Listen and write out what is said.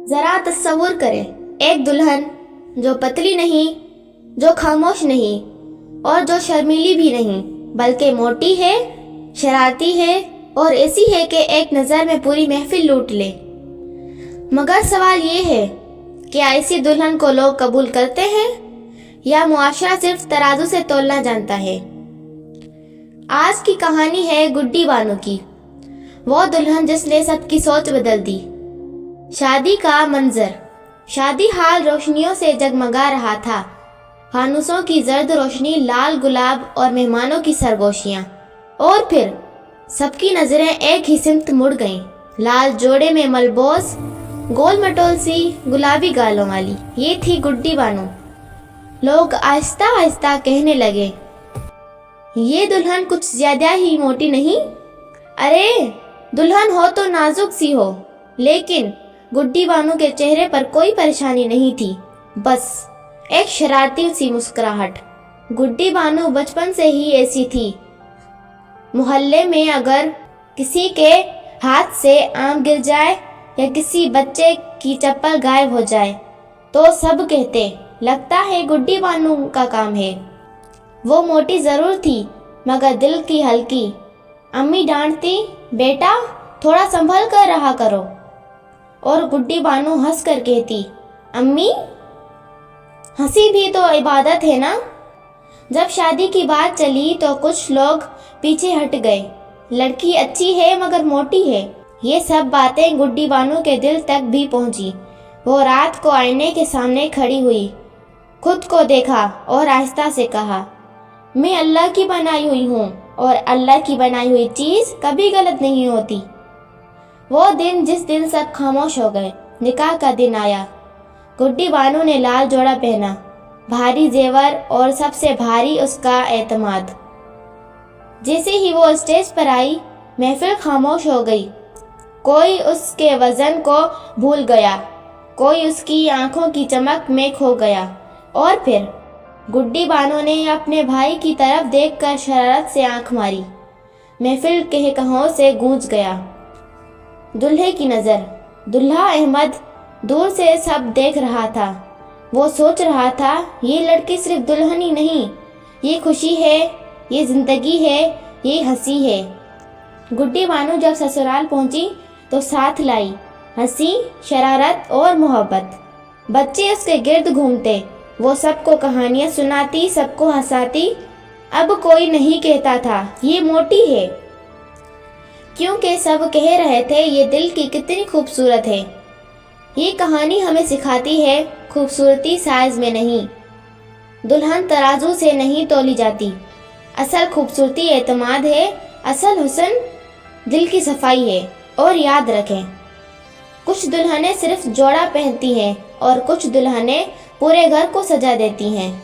ذرا تصور کریں، ایک دلہن جو پتلی نہیں، جو خاموش نہیں اور جو شرمیلی بھی نہیں، بلکہ موٹی ہے، شرارتی ہے اور ایسی ہے کہ ایک نظر میں پوری محفل لوٹ لے۔ مگر سوال یہ ہے، کیا ایسی دلہن کو لوگ قبول کرتے ہیں یا معاشرہ صرف ترازو سے تولنا جانتا ہے؟ آج کی کہانی ہے گڈی بانو کی، وہ دلہن جس نے سب کی سوچ بدل دی۔ شادی کا منظر، شادی ہال روشنیوں سے جگمگا رہا تھا، فانوسوں کی زرد روشنی، لال گلاب اور مہمانوں کی سرگوشیاں۔ اور پھر سب کی نظریں ایک ہی سمت مڑ گئیں، لال جوڑے میں ملبوس، گول مٹول سی گلابی گالوں والی، یہ تھی گڈی بانو۔ لوگ آہستہ آہستہ کہنے لگے، یہ دلہن کچھ زیادہ ہی موٹی نہیں؟ ارے دلہن ہو تو نازک سی ہو۔ لیکن گڈی بانو کے چہرے پر کوئی پریشانی نہیں تھی، بس ایک شرارتی سی مسکراہٹ۔ گڈی بانو بچپن سے ہی ایسی تھی۔ محلے میں اگر کسی کے ہاتھ سے آم گر جائے یا کسی بچے کی چپل غائب ہو جائے تو سب کہتے، لگتا ہے گڈی بانو کا کام ہے۔ وہ موٹی ضرور تھی مگر دل کی ہلکی۔ امی ڈانٹتی، بیٹا تھوڑا سنبھل کر رہا کرو، اور گڈی بانو ہنس کر کہتی، امی ہنسی بھی تو عبادت ہے نا۔ جب شادی کی بات چلی تو کچھ لوگ پیچھے ہٹ گئے، لڑکی اچھی ہے مگر موٹی ہے۔ یہ سب باتیں گڈی بانو کے دل تک بھی پہنچی۔ وہ رات کو آئینے کے سامنے کھڑی ہوئی، خود کو دیکھا اور آہستہ سے کہا، میں اللہ کی بنائی ہوئی ہوں اور اللہ کی بنائی ہوئی چیز کبھی غلط نہیں ہوتی۔ وہ دن جس دن سب خاموش ہو گئے، نکاح کا دن آیا۔ گڈی بانو نے لال جوڑا پہنا، بھاری زیور اور سب سے بھاری اس کا اعتماد۔ جیسے ہی وہ اسٹیج پر آئی، محفل خاموش ہو گئی۔ کوئی اس کے وزن کو بھول گیا، کوئی اس کی آنکھوں کی چمک میں کھو گیا۔ اور پھر گڈی بانو نے اپنے بھائی کی طرف دیکھ کر شرارت سے آنکھ ماری۔ محفل قہقہوں سے گونج گیا۔ دلہے کی نظر، دلہا احمد دور سے سب دیکھ رہا تھا۔ وہ سوچ رہا تھا، یہ لڑکی صرف دلہن ہی نہیں، یہ خوشی ہے، یہ زندگی ہے، یہ ہنسی ہے۔ گڈی بانو جب سسرال پہنچی تو ساتھ لائی ہنسی، شرارت اور محبت۔ بچے اس کے گرد گھومتے، وہ سب کو کہانیاں سناتی، سب کو ہنساتی۔ اب کوئی نہیں کہتا تھا یہ موٹی ہے، کیونکہ سب کہہ رہے تھے یہ دل کی کتنی خوبصورت ہے۔ یہ کہانی ہمیں سکھاتی ہے، خوبصورتی سائز میں نہیں، دلہن ترازو سے نہیں تولی جاتی۔ اصل خوبصورتی اعتماد ہے، اصل حسن دل کی صفائی ہے۔ اور یاد رکھیں، کچھ دلہنیں صرف جوڑا پہنتی ہیں اور کچھ دلہنیں پورے گھر کو سجا دیتی ہیں۔